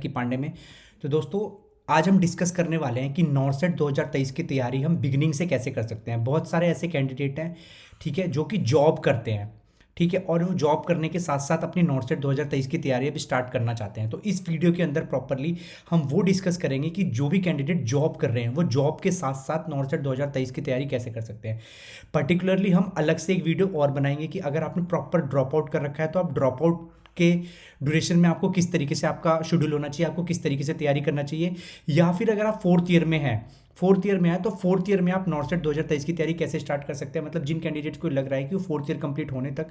की पांडे में। तो दोस्तों, आज हम डिस्कस करने वाले हैं कि नॉर्सेट 2023 की तैयारी हम बिगिनिंग से कैसे कर सकते हैं। बहुत सारे ऐसे कैंडिडेट हैं, ठीक है, जो कि जॉब करते हैं, ठीक है, और वो जॉब करने के साथ साथ अपनी नॉर्सेट 2023 की तैयारी भी स्टार्ट करना चाहते हैं। तो इस वीडियो के अंदर प्रॉपरली हम वो डिस्कस करेंगे कि जो भी कैंडिडेट जॉब कर रहे हैं वो जॉब के साथ साथ नॉर्सेट 2023 की तैयारी कैसे कर सकते हैं। पर्टिकुलरली हम अलग से एक वीडियो और बनाएंगे कि अगर आपने प्रॉपर ड्रॉप आउट कर रखा है तो आप ड्रॉप आउट के ड्यूरेशन में आपको किस तरीके से आपका शेड्यूल होना चाहिए, आपको किस तरीके से तैयारी करना चाहिए, या फिर अगर आप फोर्थ ईयर में है तो फोर्थ ईयर में आप नॉर्सेट 2023 की तैयारी कैसे स्टार्ट कर सकते हैं। मतलब जिन कैंडिडेट्स को लग रहा है कि वो फोर्थ ईयर कंप्लीट होने तक,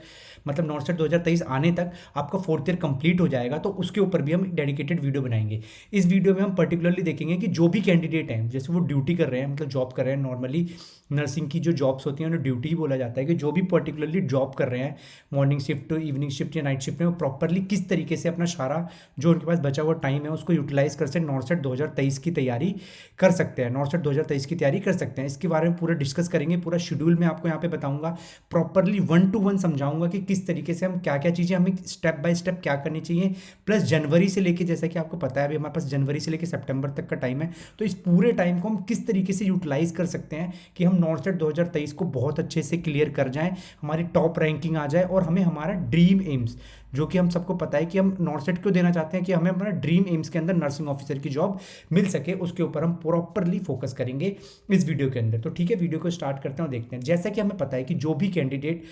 मतलब नॉर्सेट 2023 आने तक आपका फोर्थ ईयर कंप्लीट हो जाएगा, तो उसके ऊपर भी हम डेडिकेटेड वीडियो बनाएंगे। इस वीडियो में हम पर्टिकुलरली देखेंगे कि जो भी कैंडिडेट हैं, जैसे वो ड्यूटी कर रहे हैं, मतलब जॉब कर रहे हैं, नॉर्मली नर्सिंग की जो जॉब्स होती हैं उन्हें ड्यूटी ही बोला जाता है, कि जो भी पर्टिकुलरली जॉब कर रहे हैं मॉर्निंग शिफ्ट, इवनिंग शिफ्ट या नाइट शिफ्ट में, वो प्रॉपरली किस तरीके से अपना सारा जो उनके पास बचा हुआ टाइम है उसको यूटिलाइज कर सकते, नॉर्सेट 2023 की तैयारी कर सकते हैं, नॉर्सेट 2023 की तैयारी कर सकते हैं। इसके बारे में पूरा डिस्कस करेंगे, पूरा शेड्यूल मैं आपको यहाँ पे बताऊंगा, प्रॉपरली 1 to 1 समझाऊंगा कि किस तरीके से हम क्या क्या चीज़ें हमें स्टेप बाय स्टेप क्या करनी चाहिए। प्लस जनवरी से लेके, जैसा कि आपको पता है अभी हमारे पास जनवरी से लेके सितंबर तक का टाइम है, तो इस पूरे टाइम को हम किस तरीके से यूटिलाइज कर सकते हैं कि हम नॉर्सेट 2023 को बहुत अच्छे से क्लियर कर जाएं, हमारी टॉप रैंकिंग आ जाए और हमें हमारा ड्रीम एम्स, जो कि हम सबको पता है कि हम नॉर्सेट क्यों देना चाहते हैं, कि हमें हमारा ड्रीम एम्स के अंदर नर्सिंग ऑफिसर की जॉब मिल सके, उसके ऊपर हम प्रॉपरली फोकस करेंगे इस वीडियो के अंदर। तो ठीक है, वीडियो को स्टार्ट करते हैं और देखते हैं। जैसा कि हमें पता है कि जो भी कैंडिडेट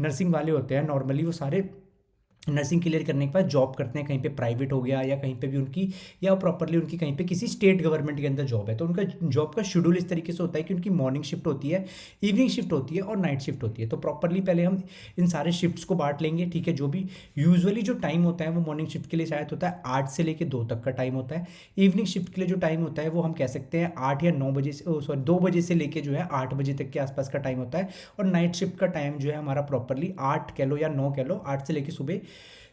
नर्सिंग वाले होते हैं नॉर्मली वो सारे नर्सिंग क्लियर करने के बाद जॉब करते हैं, कहीं पे प्राइवेट हो गया या कहीं पे भी उनकी, या प्रॉपरली उनकी कहीं पे किसी स्टेट गवर्नमेंट के अंदर जॉब है, तो उनका जॉब का शेड्यूल इस तरीके से होता है कि उनकी मॉर्निंग शिफ्ट होती है, इवनिंग शिफ्ट होती है और नाइट शिफ्ट होती है। तो प्रॉपरली पहले हम इन सारे शिफ्ट्स को बांट लेंगे, ठीक है। जो भी यूजुअली जो टाइम होता है वो मॉर्निंग शिफ्ट के लिए शायद होता है 8 से लेकर 2 तक का टाइम होता है। इवनिंग शिफ्ट के लिए जो टाइम होता है वो हम कह सकते हैं 8 या 9 बजे से, सॉरी 2 बजे से लेके जो है 8 बजे तक के आसपास का टाइम होता है। और नाइट शिफ्ट का टाइम जो है हमारा प्रॉपरली 8 कह लो या 9 कह लो, 8 से लेके सुबह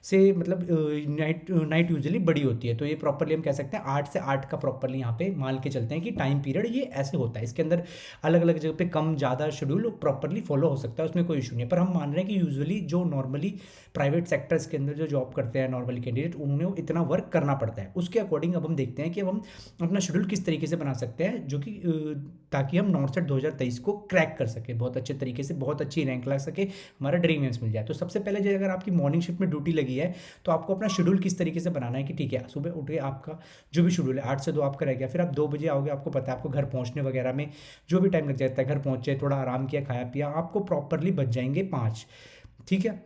से, मतलब नाइट नाइट यूजुअली बड़ी होती है, तो ये प्रॉपरली हम कह सकते हैं 8 से 8 का प्रॉपरली यहाँ पे मान के चलते हैं कि टाइम पीरियड ये ऐसे होता है। इसके अंदर अलग अलग जगह पे कम ज़्यादा शेड्यूल प्रॉपरली फॉलो हो सकता है, उसमें कोई इशू नहीं है। पर हम मान रहे हैं कि यूजुअली जो नॉर्मली प्राइवेट सेक्टर्स के अंदर जो जॉब करते हैं नॉर्मली कैंडिडेट, उन्हें इतना वर्क करना पड़ता है। उसके अकॉर्डिंग अब हम देखते हैं कि अब हम अपना शेड्यूल किस तरीके से बना सकते हैं, जो कि ताकि हम नॉर्सेट 2023 को क्रैक कर सके बहुत अच्छे तरीके से, बहुत अच्छी रैंक ला सके, हमारा ड्रीम एम्स मिल जाए। तो सबसे पहले जो अगर आपकी मॉर्निंग शिफ्ट में ड्यूटी लगी है तो आपको अपना शेड्यूल किस तरीके से बनाना है कि ठीक है, सुबह उठ के आपका जो भी शेड्यूल है 8 से 2 आपका रह गया, फिर आप 2 बजे आओगे, आपको पता है आपको घर पहुंचने वगैरह में जो भी टाइम लग जाता है, घर पहुंचे, थोड़ा आराम किया, खाया पिया, आपको प्रॉपरली बच जाएंगे 5, ठीक है।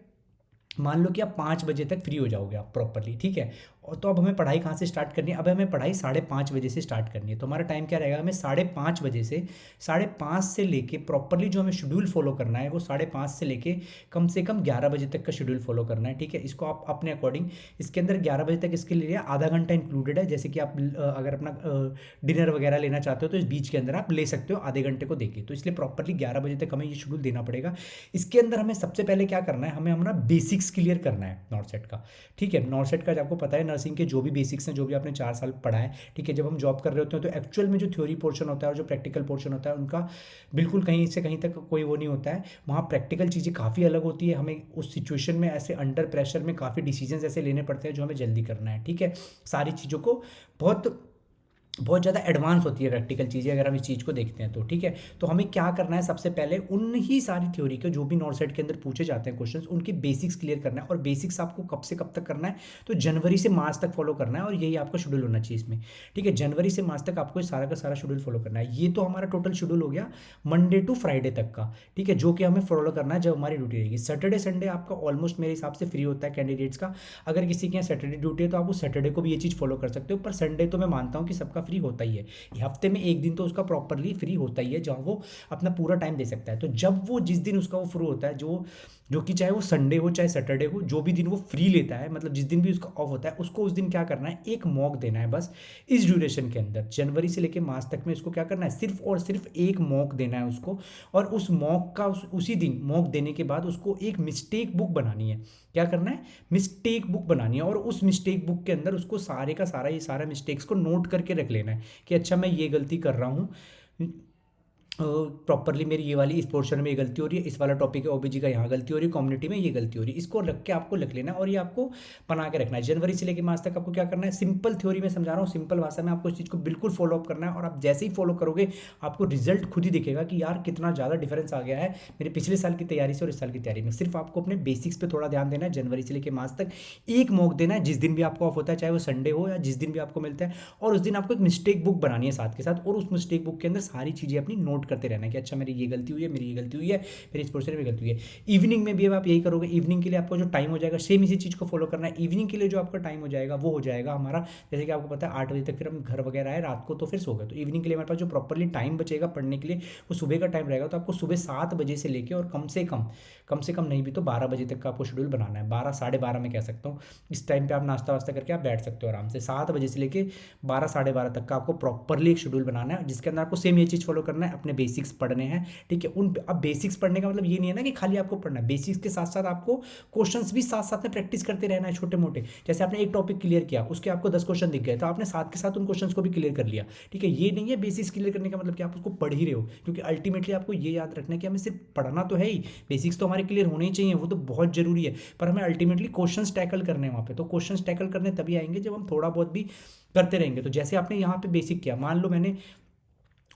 मान लो कि आप 5 बजे तक फ्री हो जाओगे आप प्रॉपरली, ठीक है। और तो अब हमें पढ़ाई कहाँ से स्टार्ट करनी है, अब हमें पढ़ाई 5:30 बजे से स्टार्ट करनी है। तो हमारा टाइम क्या रहेगा, हमें 5:30 बजे से 5:30 से लेके प्रॉपरली जो हमें शेड्यूल फॉलो करना है वो 5:30 से लेके कम से कम 11 बजे तक का शेड्यूल फॉलो करना है, ठीक है। इसको आप अपने अकॉर्डिंग, इसके अंदर 11 बजे तक इसके लिए आधा घंटा इंक्लूडेड है, जैसे कि आप अगर अपना डिनर वगैरह लेना चाहते हो तो इस बीच के अंदर आप ले सकते हो आधे घंटे को देके। तो इसलिए प्रॉपरली 11 बजे तक हमें ये शेड्यूल देना पड़ेगा। इसके अंदर हमें सबसे पहले क्या करना है, हमें हमारा बेसिक्स क्लियर करना है नॉर्सेट का, ठीक है। नॉर्सेट का आपको पता है नर्सिंग के जो भी बेसिक्स हैं, जो भी आपने 4 साल पढ़ा है, ठीक है। जब हम जॉब कर रहे होते हैं तो एक्चुअल में जो थ्योरी पोर्शन होता है और जो प्रैक्टिकल पोर्शन होता है उनका बिल्कुल कहीं से कहीं तक कोई वो नहीं होता है। वहाँ प्रैक्टिकल चीज़ें काफ़ी अलग होती है, हमें उस सिचुएशन में ऐसे अंडर प्रेशर में काफ़ी डिसीजंस ऐसे लेने पड़ते हैं जो हमें जल्दी करना है, ठीक है। सारी चीज़ों को बहुत बहुत ज़्यादा एडवांस होती है प्रैक्टिकल चीज़ें अगर हम इस चीज़ को देखते हैं तो, ठीक है। तो हमें क्या करना है, सबसे पहले उन ही सारी थ्योरी के जो भी नॉर्सेट के अंदर पूछे जाते हैं क्वेश्चंस, उनके बेसिक्स क्लियर करना है। और बेसिक्स आपको कब से कब तक करना है, तो जनवरी से मार्च तक फॉलो करना है, और यही आपका शेड्यूल होना चाहिए इसमें, ठीक है। जनवरी से मार्च तक आपको सारा का सारा शेड्यूल फॉलो करना है। ये तो हमारा टोटल शेड्यूल हो गया मंडे टू फ्राइडे तक का, ठीक है, जो कि हमें फॉलो करना है जब हमारी ड्यूटी रहेगी। सैटरडे संडे आपका ऑलमोस्ट मेरे हिसाब से फ्री होता है कैंडिडेट्स का। अगर किसी के यहाँ सैटरडे ड्यूटी है तो आप उस सैटरडे को भी ये चीज़ फॉलो कर सकते हो, पर संडे तो मैं मानता हूँ कि सबका फ्री होता ही है। हफ्ते में एक दिन तो उसका प्रॉपरली फ्री होता ही है जहाँ वो अपना पूरा टाइम दे सकता है। तो जब वो जिस दिन उसका वो फ्री होता है, जो कि चाहे वो संडे हो चाहे सैटरडे हो, जो भी दिन वो फ्री लेता है, मतलब जिस दिन भी उसका ऑफ होता है, उसको उस दिन क्या करना है, एक मॉक देना है बस। इस ड्यूरेशन के अंदर जनवरी से लेकर मार्च तक में इसको क्या करना है, सिर्फ और सिर्फ एक मॉक देना है उसको। और उस मॉक का उसी दिन मॉक देने के बाद उसको एक मिस्टेक बुक बनानी है। क्या करना है, मिस्टेक बुक बनानी है, और उस मिस्टेक बुक के अंदर उसको सारे का सारा ये सारा मिस्टेक्स को नोट करके रख लेना है कि अच्छा मैं ये गलती कर रहा हूँ, प्रॉपरली मेरी ये वाली इस पोर्शन में ये गलती हो रही है, इस वाला टॉपिक है ओबीजी का यहाँ गलती हो रही है, कम्युनिटी में ये गलती हो रही है, इसको रख के आपको लिख लेना और ये आपको बना के रखना है। जनवरी से लेकर मार्च तक आपको क्या करना है, सिंपल थ्योरी में समझा रहा हूँ, सिंपल भाषा में आपको इस चीज़ को बिल्कुल फॉलो अप करना है। और आप जैसे ही फॉलो करोगे आपको रिजल्ट खुद ही दिखेगा कि यार कितना ज़्यादा डिफरेंस आ गया है मेरे पिछले साल की तैयारी से और इस साल की तैयारी में। सिर्फ आपको अपने बेसिक्स पे थोड़ा ध्यान देना है, जनवरी से लेकर मार्च तक एक मॉक देना है जिस दिन भी आपको ऑफ होता है, चाहे वो संडे हो या जिस दिन भी आपको मिलता है। और उस दिन आपको एक मिस्टेक बुक बनानी है साथ के साथ, और उस मिस्टेक बुक के अंदर सारी चीज़ें अपनी नोट करते रहना है कि अच्छा मेरी ये गलती हुई है, मेरी ये गलती हुई है, मेरी इस पोर्शन में गलती हुई है। इवनिंग में भी अब आप यही करोगे, इवनिंग के लिए आपको जो टाइम हो जाएगा सेम इसी चीज़ को फॉलो करना है। इवनिंग के लिए जो आपका टाइम हो जाएगा वो हो जाएगा हमारा, जैसे कि आपको पता है 8 बजे तक फिर हम घर वगैरह आए रात को तो फिर सो गए, तो इवनिंग के लिए हमारे पास जो प्रॉपरली टाइम बचेगा पढ़ने के लिए वो सुबह का टाइम रहेगा। तो आपको सुबह 7 बजे से लेकर और कम से कम नहीं भी तो 12 बजे तक का आपको शेड्यूल बनाना है, 12 साढ़े 12 में कह सकता हूँ। इस टाइम पे आप नाश्ता वास्ता करके आप बैठ सकते हो आराम से। 7 बजे से लेके 12 साढ़े 12 तक का आपको प्रॉपरली एक शेड्यूल बनाना है, जिसके अंदर आपको सेम ये चीज़ फॉलो करना है, अपने बेसिक्स पढ़ने हैं, ठीक है। उन अब बेसिक्स पढ़ने का मतलब ये नहीं है ना कि खाली आपको पढ़ना है, बेसिक्स के साथ साथ आपको क्वेश्चंस भी साथ साथ में प्रैक्टिस करते रहना है छोटे मोटे। जैसे आपने एक टॉपिक क्लियर किया, उसके आपको 10 क्वेश्चन दिख गए, तो आपने साथ के साथ उन क्वेश्चंस को भी क्लियर कर लिया, ठीक है। ये नहीं है बेसिक्स क्लियर करने का मतलब कि आप उसको पढ़ ही रहे हो, क्योंकि अल्टीमेटली आपको ये याद रखना है कि हमें सिर्फ पढ़ना तो है ही, बेसिक्स तो हमारे क्लियर होने ही चाहिए, वो तो बहुत जरूरी है, पर हमें अल्टीमेटली क्वेश्चंस टैकल करने हैं वहाँ पे। तो क्वेश्चंस टैकल करने तभी आएंगे जब हम थोड़ा बहुत भी करते रहेंगे। तो जैसे आपने यहाँ पे बेसिक किया, मान लो मैंने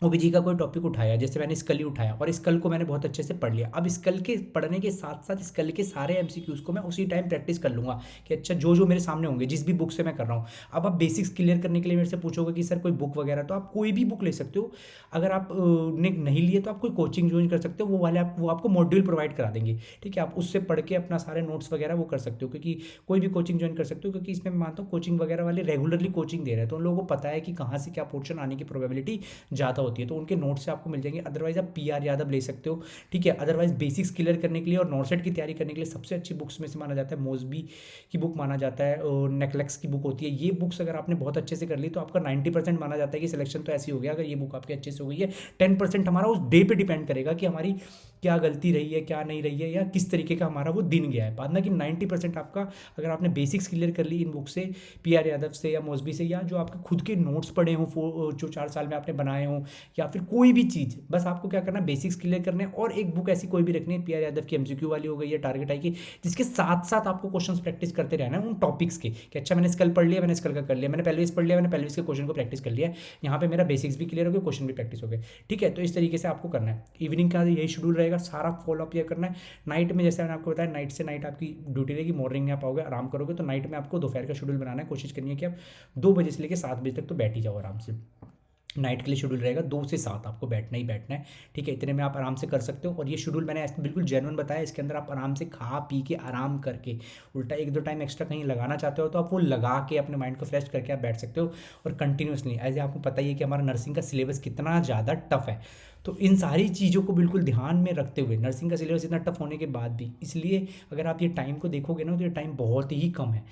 ओबीजी का कोई टॉपिक उठाया, जैसे मैंने स्कल ही उठाया और स्कल को मैंने बहुत अच्छे से पढ़ लिया। अब स्कल के पढ़ने के साथ साथ स्कल के सारे एमसीक्यूज़ को मैं उसी टाइम प्रैक्टिस कर लूँगा कि अच्छा जो जो मेरे सामने होंगे जिस भी बुक से मैं कर रहा हूँ। अब आप बेसिक्स क्लियर करने के लिए मेरे से पूछोगे कि सर कोई बुक वगैरह, तो आप कोई भी बुक ले सकते हो। अगर आप ने नहीं लिए तो आप कोई कोचिंग ज्वाइन कर सकते हो, वो आपको मॉड्यूल प्रोवाइड करा देंगे, ठीक है। आप उससे पढ़ के अपना सारे नोट्स वगैरह वो कर सकते हो, क्योंकि कोई भी कोचिंग ज्वाइन कर सकते हो, क्योंकि इसमें मैं मानता हूँ कोचिंग वगैरह वाले रेगुलरली कोचिंग दे रहे हैं, तो उन लोगों को पता है कि कहाँ से क्या पोर्शन आने की प्रोबेबिलिटी ज़्यादा होती है, तो उनके नोट्स आपको मिल जाएंगे। अदरवाइज आप पीआर यादव ले सकते हो, ठीक है। अदरवाइज बेसिक्स क्लियर करने के लिए और नॉर्सेट की तैयारी करने के लिए सबसे अच्छी बुक्स में से माना जाता है मोस्बी की बुक माना जाता है, और नेकलेक्स की बुक होती है। ये बुक्स अगर आपने बहुत अच्छे से कर ली तो आपका 90% माना जाता है कि सिलेक्शन तो ऐसी हो गया अगर ये बुक आपके अच्छे से हो गई है। 10% हमारा उस डे पे डिपेंड करेगा कि हमारी क्या गलती रही है, क्या नहीं रही है, या किस तरीके का हमारा वो दिन गया है। बाद में कि 90% आपका, अगर आपने बेसिक्स क्लियर कर ली इन बुक से, पीआर यादव से या मौसबी से, या जो आपके खुद के नोट्स पढ़े हों जो 4 साल में आपने बनाए हों, या फिर कोई भी चीज़, बस आपको क्या करना है बेसिक्स क्लियर करने। और एक बुक ऐसी कोई भी रखनी है, पीआर यादव की एमसीक्यू वाली हो गई या टारगेट आई की, जिसके साथ साथ आपको क्वेश्चंस प्रैक्टिस करते रहना है उन टॉपिक्स के, कि अच्छा मैंने स्कल पढ़ लिया, मैंने स्कल का कर लिया, मैंने पेल्विस पढ़ लिया, मैंने पेल्विस के क्वेश्चन को प्रैक्टिस कर लिया, यहाँ पे मेरा बेसिक्स भी क्लियर हो गया, क्वेश्चन भी प्रैक्टिस हो गए, ठीक है। तो इस तरीके से आपको करना है। इवनिंग का यही शेड्यूल रहेगा, सारा फॉलो अप ये करना है। नाइट में जैसे मैंने आपको बताया, नाइट से नाइट आपकी ड्यूटी रहेगी, मॉर्निंग में आप आओगे आराम करोगे, तो नाइट में आपको दोपहर का शेड्यूल बनाना है। कोशिश करनी है कि आप 2 बजे से लेकर 7 बजे तक तो बैठ ही जाओ आराम से। नाइट के लिए शेड्यूल रहेगा 2 से 7 आपको बैठना ही बैठना है, ठीक है। इतने में आप आराम से कर सकते हो। और ये शेड्यूल मैंने ऐसे बिल्कुल जेन्युइन बताया, इसके अंदर आप आराम से खा पी के आराम करके, उल्टा 1-2 टाइम एक्स्ट्रा कहीं लगाना चाहते हो तो आप वो लगा के अपने माइंड को फ्रेश करके आप बैठ सकते हो। और कंटिन्यूसली, एज आपको पता ही है कि हमारा नर्सिंग का सिलेबस कितना ज़्यादा टफ है, तो इन सारी चीज़ों को बिल्कुल ध्यान में रखते हुए, नर्सिंग का सिलेबस इतना टफ होने के बाद भी, इसलिए अगर आप ये टाइम को देखोगे ना तो ये टाइम बहुत ही कम है।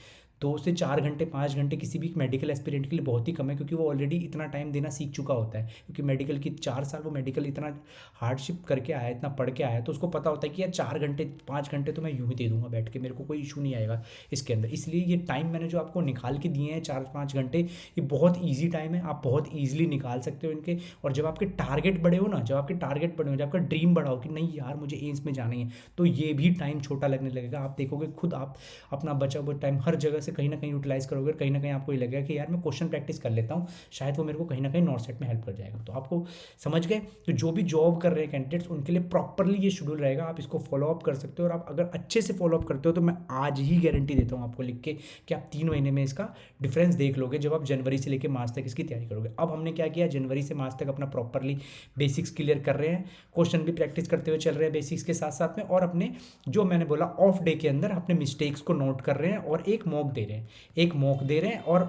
2 से 4 घंटे 5 घंटे किसी भी मेडिकल एस्पिरेंट के लिए बहुत ही कम है, क्योंकि वो ऑलरेडी इतना टाइम देना सीख चुका होता है। क्योंकि मेडिकल की 4 साल वो मेडिकल इतना हार्डशिप करके आया है, इतना पढ़ के आया है, तो उसको पता होता है कि यार 4 घंटे 5 घंटे तो मैं यूँ ही दे दूंगा बैठ के, मेरे को कोई इशू नहीं आएगा इसके अंदर। इसलिए ये टाइम मैंने जो आपको निकाल के दिए हैं 4-5 घंटे, ये बहुत ईजी टाइम है, आप बहुत ईजिली निकाल सकते हो इनके। और जब आपके टारगेट बड़े हो ना, जब आपके टारगेट बड़े हो, जब आपका ड्रीम बड़ा हो कि नहीं यार मुझे एम्स में जाना ही है, तो ये भी टाइम छोटा लगने लगेगा। आप देखोगे खुद, आप अपना बचा हुआ टाइम हर जगह से कहीं ना कहीं यूटिलाइज करोगे, कहीं ना कहीं आपको ये लगेगा कि यार मैं क्वेश्चन प्रैक्टिस कर लेता हूँ, शायद वो मेरे को कहीं ना कहीं नॉट सेट में हेल्प कर जाएगा। तो आपको समझ गए। तो जो भी जॉब कर रहे हैं कैंडिडेट्स, उनके लिए प्रॉपरली ये शेड्यूल रहेगा, आप इसको फॉलो अप कर सकते हो। और आप अगर अच्छे से फॉलो अप करते हो तो मैं आज ही गारंटी देता हूँ आपको लिख के कि आप 3 महीने में इसका डिफरेंस देख लोगे, जब आप जनवरी से लेकर मार्च तक इसकी तैयारी करोगे। अब हमने क्या किया, जनवरी से मार्च तक अपना प्रॉपरली बेसिक्स क्लियर कर रहे हैं, क्वेश्चन भी प्रैक्टिस करते हुए चल रहे हैं बेसिक्स के साथ साथ में, और अपने जो मैंने बोला ऑफ डे के अंदर अपने मिस्टेक्स को नोट कर रहे हैं और एक मॉक दे रहे हैं। और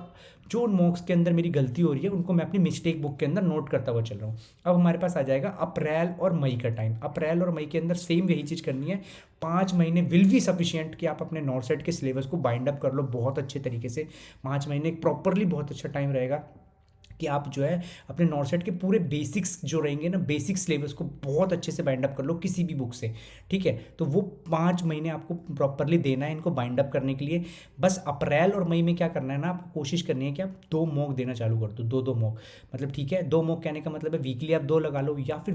जो उन मॉक्स के अंदर मेरी गलती हो रही है उनको मैं अपनी मिस्टेक बुक के अंदर नोट करता हुआ चल रहा हूँ। अब हमारे पास आ जाएगा अप्रैल और मई का टाइम। अप्रैल और मई के अंदर सेम यही चीज़ करनी है। 5 महीने विल बी सफिशियंट कि आप अपने नॉर्थ सेट के सिलेबस को बाइंड अप कर लो बहुत अच्छे तरीके से। 5 महीने प्रॉपरली बहुत अच्छा टाइम रहेगा कि आप जो है अपने नॉर्सेट के पूरे बेसिक्स जो रहेंगे ना, बेसिक सिलेबस को बहुत अच्छे से बाइंड अप कर लो किसी भी बुक से, ठीक है। तो वो 5 महीने आपको प्रॉपरली देना है इनको बाइंड अप करने के लिए। बस अप्रैल और मई में क्या करना है ना, आपको कोशिश करनी है कि आप 2 मॉक देना चालू कर दो, दो दो मॉक, मतलब ठीक है 2 मॉक कहने का मतलब है वीकली आप 2 लगा लो, या फिर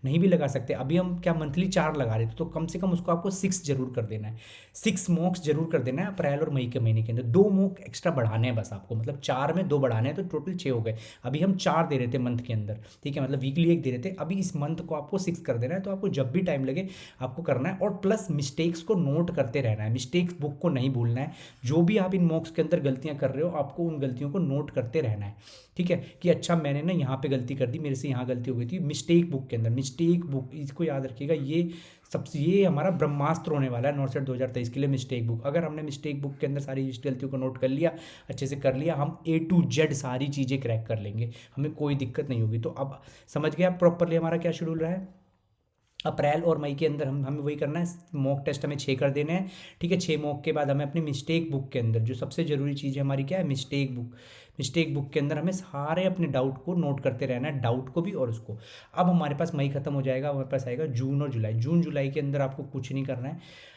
नहीं भी लगा सकते, अभी हम क्या मंथली 4 लगा रहे थे, तो कम से कम उसको आपको 6 जरूर कर देना है, 6 मॉक्स जरूर कर देना है अप्रैल और मई के महीने के अंदर। 2 मॉक एक्स्ट्रा बढ़ाने हैं बस आपको, मतलब 4 में 2 बढ़ाने हैं, तो टोटल 6 हो गए। अभी हम 4 दे रहे थे मंथ के अंदर, ठीक है, मतलब वीकली 1 दे रहे थे, अभी इस मंथ को आपको 6 कर देना है। तो आपको जब भी टाइम लगे आपको करना है, और प्लस मिस्टेक्स को नोट करते रहना है, मिस्टेक्स बुक को नहीं भूलना है। जो भी आप इन मॉक्स के अंदर गलतियां कर रहे हो आपको उन गलतियों को नोट करते रहना है, ठीक है, कि अच्छा मैंने ना यहाँ पे गलती कर दी, मेरे से यहाँ गलती हो गई थी, मिस्टेक बुक के अंदर, मिस्टेक बुक इसको याद रखिएगा, ये हमारा ब्रह्मास्त्र होने वाला है नॉर्सेट 2023 के लिए, मिस्टेक बुक। अगर हमने मिस्टेक बुक के अंदर सारी गलतियों को नोट कर लिया, अच्छे से कर लिया, हम A to Z सारी चीज़ें क्रैक कर लेंगे, हमें कोई दिक्कत नहीं होगी। तो अब समझ गया प्रॉपरली हमारा क्या शेड्यूल रहा है। अप्रैल और मई के अंदर हमें वही करना है, मॉक टेस्ट हमें 6 कर देने हैं, ठीक है। 6 मॉक के बाद हमें अपनी मिस्टेक बुक के अंदर जो सबसे ज़रूरी चीज़ है हमारी क्या है, मिस्टेक बुक। मिस्टेक बुक के अंदर हमें सारे अपने डाउट को नोट करते रहना है, डाउट को भी और उसको। अब हमारे पास मई खत्म हो जाएगा, हमारे पास आएगा जून और जुलाई। जून जुलाई के अंदर आपको कुछ नहीं करना है,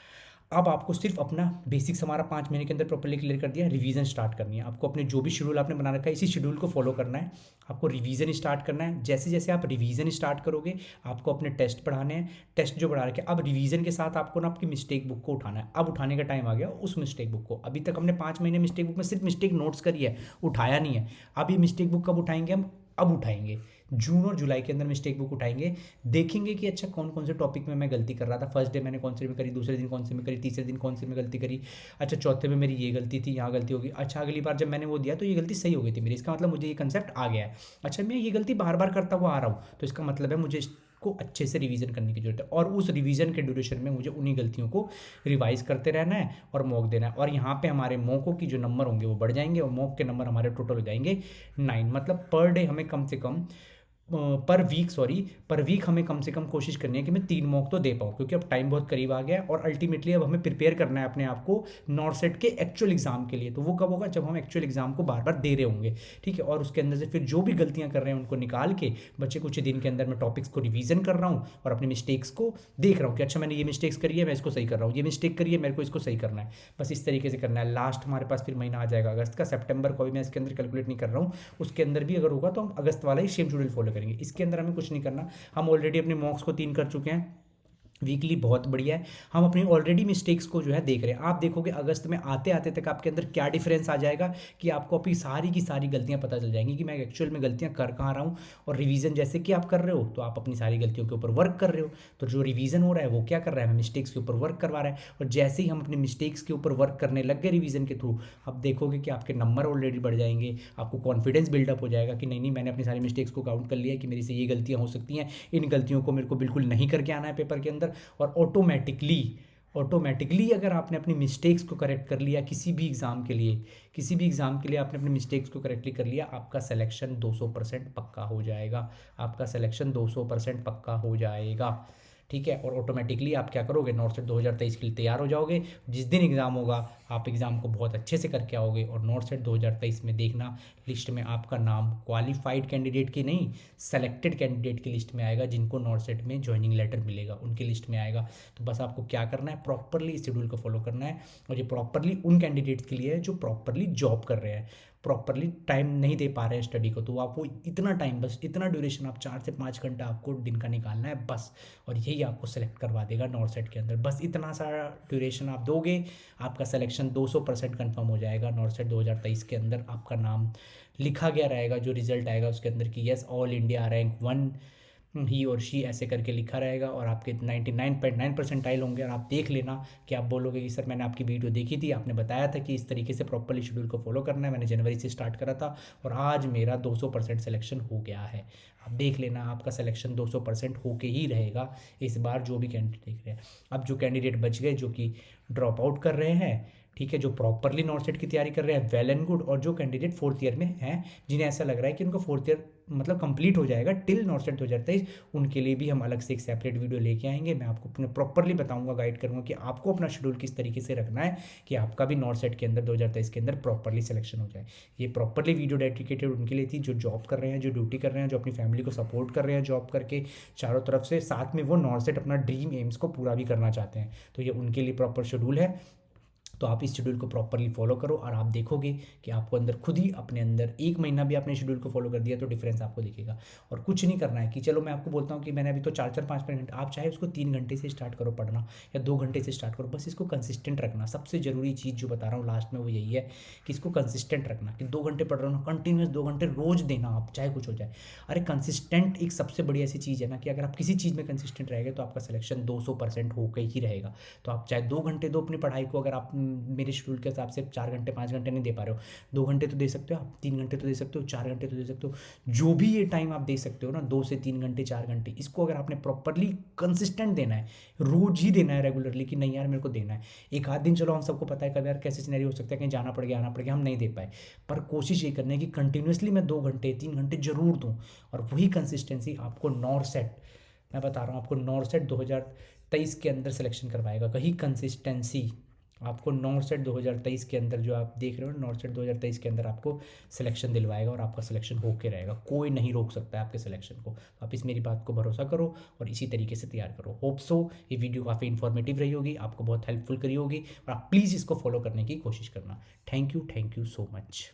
अब आपको सिर्फ अपना बेसिक्स हमारा 5 महीने के अंदर प्रॉपर्ली क्लियर कर दिया, रिवीजन स्टार्ट करनी है आपको। अपने जो भी शेड्यूल आपने बना रखा है इसी शेड्यूल को फॉलो करना है, आपको रिवीजन स्टार्ट करना है। जैसे जैसे आप रिवीजन स्टार्ट करोगे आपको अपने टेस्ट बढ़ाने हैं, टेस्ट जो बढ़ा रखे अब रिवीजन के साथ आपको ना आपकी मिस्टेक बुक को उठाना है। अब उठाने का टाइम आ गया उस मिस्टेक बुक को। अभी तक हमने 5 महीने मिस्टेक बुक में सिर्फ मिस्टेक नोट्स करी है, उठाया नहीं है। अब ये मिस्टेक बुक कब उठाएंगे हम, अब उठाएंगे जून और जुलाई के अंदर मिस्टेक बुक उठाएंगे, देखेंगे कि अच्छा कौन कौन से टॉपिक में मैं गलती कर रहा था, फर्स्ट डे मैंने कौन से में करी, दूसरे दिन कौन से में करी, तीसरे दिन कौन से में गलती करी, अच्छा चौथे में मेरी ये गलती थी, यहाँ गलती होगी, अच्छा अगली बार जब मैंने वो दिया तो ये गलती सही हो गई थी मेरी, इसका मतलब मुझे ये कंसेप्ट आ गया है। अच्छा मैं ये गलती बार बार करता हुआ आ रहा हूँ, तो इसका मतलब है मुझे को अच्छे से रिवीजन करने की जरूरत है, और उस रिवीजन के ड्यूरेशन में मुझे उन्हीं गलतियों को रिवाइज करते रहना है और मॉक देना है। और यहाँ पे हमारे मॉकों की जो नंबर होंगे वो बढ़ जाएंगे, और मॉक के नंबर हमारे टोटल हो जाएंगे 9। मतलब पर डे हमें कम से कम पर वीक हमें कम से कम कोशिश करनी है कि मैं 3 मॉक तो दे पाऊँ, क्योंकि अब टाइम बहुत करीब आ गया है, और अल्टीमेटली अब हमें प्रिपेयर करना है अपने आप को नॉर्सेट के एक्चुअल एग्जाम के लिए। तो वो कब होगा, जब हम एक्चुअल एग्जाम को बार बार दे रहे होंगे, ठीक है। और उसके अंदर से फिर जो भी गलतियां कर रहे हैं उनको निकाल के बच्चे कुछ दिन के अंदर मैं टॉपिक्स को रिवीजन कर रहा हूँ और अपनी मिस्टेक्स को देख रहा हूँ कि अच्छा मैंने ये मिस्टेक्स करी है, मैं इसको सही कर रहा हूँ, ये मिस्टेक करी है, मेरे को इसको सही करना है। बस इस तरीके से करना है। लास्ट हमारे पास फिर महीना आ जाएगा अगस्त का, सितंबर को भी मैं इसके अंदर कैलकुलेट नहीं कर रहा हूँ, उसके अंदर भी अगर होगा तो हम अगस्त वाला ही सेम शेड्यूल फॉलो करेंगे। इसके अंदर हमें कुछ नहीं करना, हम ऑलरेडी अपने मॉक्स को 3 कर चुके हैं वीकली, बहुत बढ़िया है। हम अपनी ऑलरेडी मिस्टेक्स को जो है देख रहे हैं। आप देखोगे अगस्त में आते आते तक आपके अंदर क्या डिफरेंस आ जाएगा कि आपको अपनी सारी की सारी गलतियां पता चल जाएंगी कि मैं एक्चुअल में गलतियां कर कहाँ रहा हूँ। और रिवीजन जैसे कि आप कर रहे हो तो आप अपनी सारी गलतियों के ऊपर वर्क कर रहे हो, तो जो रिवीजन हो रहा है वो क्या कर रहा है, हमें मिस्टेक्स के ऊपर वर्क करवा रहा है। और जैसे ही हम अपने मिस्टेक्स के ऊपर वर्क करने लग गए रिवीजन के थ्रू, आप देखोगे कि आपके नंबर ऑलरेडी बढ़ जाएंगे, आपको कॉन्फिडेंस बिल्डअप हो जाएगा कि नहीं नहीं मैंने अपनी सारी मिस्टेक्स को काउंट कर लिया है कि मेरी से ये गलतियां हो सकती हैं, इन गलतियों को मेरे को बिल्कुल नहीं करके आना है पेपर के अंदर। और ऑटोमेटिकली अगर आपने अपनी मिस्टेक्स को करेक्ट कर लिया किसी भी एग्ज़ाम के लिए, आपने अपने मिस्टेक्स को करेक्टली कर लिया, आपका सिलेक्शन 200% पक्का हो जाएगा, आपका सिलेक्शन 200% पक्का हो जाएगा, ठीक है। और ऑटोमेटिकली आप क्या करोगे, नॉर्सेट 2023 के लिए तैयार हो जाओगे। जिस दिन एग्ज़ाम होगा आप एग्ज़ाम को बहुत अच्छे से करके आओगे, और नॉर्सेट 2023 में देखना लिस्ट में आपका नाम क्वालिफाइड कैंडिडेट की नहीं, सेलेक्टेड कैंडिडेट की लिस्ट में आएगा, जिनको नॉर्सेट में ज्वाइनिंग लेटर मिलेगा उनकी लिस्ट में आएगा। तो बस आपको क्या करना है, प्रॉपरली इस शेड्यूल को फॉलो करना है। और ये प्रॉपरली उन कैंडिडेट्स के लिए है जो प्रॉपरली जॉब कर रहे हैं, प्रॉपरली टाइम नहीं दे पा रहे हैं स्टडी को, तो आपको इतना टाइम, बस इतना ड्यूरेशन, आप 4 से 5 घंटा आपको दिन का निकालना है बस, और यही आपको सेलेक्ट करवा देगा नॉर्सेट के अंदर। बस इतना सारा ड्यूरेशन आप दोगे, आपका सिलेक्शन 200% कन्फर्म हो जाएगा। नॉर्सेट 2023 के अंदर आपका नाम लिखा गया रहेगा, जो रिजल्ट आएगा उसके अंदर कि यस ऑल इंडिया रैंक 1 ही और शी ऐसे करके लिखा रहेगा, और आपके 99.9 परसेंटाइल होंगे। और आप देख लेना कि आप बोलोगे कि सर मैंने आपकी वीडियो देखी थी, आपने बताया था कि इस तरीके से प्रॉपरली शेड्यूल को फॉलो करना है, मैंने जनवरी से स्टार्ट करा था और आज मेरा 200% सिलेक्शन हो गया है। आप देख लेना आपका सिलेक्शन 200% होके ही रहेगा इस बार, जो भी कैंडिडेट देख रहे हैं। अब जो कैंडिडेट बच गए जो कि ड्रॉप आउट कर रहे हैं, ठीक है, जो प्रॉपरली नॉर्थ सेट की तैयारी कर रहे हैं वेल एंड गुड, और जो कैंडिडेट फोर्थ ईयर में हैं जिन्हें ऐसा लग रहा है कि उनका फोर्थ ईयर मतलब कंप्लीट हो जाएगा टिल नॉर्थ सेट 2023, उनके लिए भी हम अलग से एक सेपरेट वीडियो लेके आएंगे। मैं आपको अपने प्रॉपरली बताऊंगा, गाइड करूंगा कि आपको अपना शेड्यूल किस तरीके से रखना है कि आपका भी नॉर्थ सेट के अंदर 2023 के अंदर प्रॉपरली सिलेक्शन हो जाए। ये प्रॉपरली वीडियो डेडिकेटेड उनके लिए थी जो जॉब कर रहे हैं, जो ड्यूटी कर रहे हैं, जो अपनी फैमिली को सपोर्ट कर रहे हैं जॉब करके चारों तरफ से, साथ में वो नॉर्थ सेट अपना ड्रीम एम्स को पूरा भी करना चाहते हैं। तो ये उनके लिए प्रॉपर शेड्यूल है। तो आप इस शेड्यूल को प्रॉपरली फॉलो करो और आप देखोगे कि आपको अंदर खुद ही अपने अंदर, एक महीना भी आपने शेड्यूल को फॉलो कर दिया तो डिफरेंस आपको दिखेगा। और कुछ नहीं करना है कि चलो मैं आपको बोलता हूँ कि मैंने अभी तो 4-4 5-5 घंटे, आप चाहे उसको 3 घंटे से स्टार्ट करो पढ़ना या 2 घंटे से स्टार्ट करो, बस इसको कंसिस्टेंट रखना। सबसे ज़रूरी चीज़ जो बता रहा हूँ लास्ट में वो यही है कि इसको कंसिस्टेंट रखना, कि 2 घंटे पढ़ रहा हूँ कंटिन्यूस 2 घंटे रोज़ देना आप, चाहे कुछ हो जाए। अरे कंसिस्टेंट एक सबसे बड़ी ऐसी चीज़ है ना कि अगर आप किसी चीज़ में कंसिस्टेंट रहेंगे तो आपका सिलेक्शन 200% होकर ही रहेगा। तो आप चाहे 2 घंटे दो अपनी पढ़ाई को, अगर आप मेरे शेड्यूल के हिसाब से 4 घंटे 5 घंटे नहीं दे पा रहे हो, 2 घंटे तो दे सकते हो आप, 3 घंटे तो दे सकते हो, 4 घंटे तो दे सकते हो, जो भी ये टाइम आप दे सकते हो ना, 2 से 3 घंटे 4 घंटे, इसको अगर आपने प्रॉपरली कंसिस्टेंट देना है, रोज ही देना है रेगुलरली, कि नहीं यार मेरे को देना है। एक आध दिन चलो हम सबको पता है कभी यार कैसे सिनेरियो हो सकता है कहीं जाना पड़ गया आना पड़ गया, हम नहीं दे पाए, पर कोशिश ये करनी है कि कंटिन्यूसली मैं 2 घंटे 3 घंटे जरूर दूँ। और वही कंसिस्टेंसी आपको नॉर्थ सेट, मैं बता रहा हूँ आपको नॉर्थ सेट 2023 के अंदर सिलेक्शन करवाएगा। कहीं कंसिस्टेंसी आपको नॉर्थ सेट 2023 के अंदर, जो आप देख रहे हो नॉर्थ सेट 2023 के अंदर आपको सिलेक्शन दिलवाएगा और आपका सिलेक्शन होके रहेगा। कोई नहीं रोक सकता है आपके सिलेक्शन को। तो आप इस मेरी बात को भरोसा करो और इसी तरीके से तैयार करो। होप सो ये वीडियो काफ़ी इन्फॉर्मेटिव रही होगी, आपको बहुत हेल्पफुल करी होगी, और आप प्लीज़ इसको फॉलो करने की कोशिश करना। Thank you so much.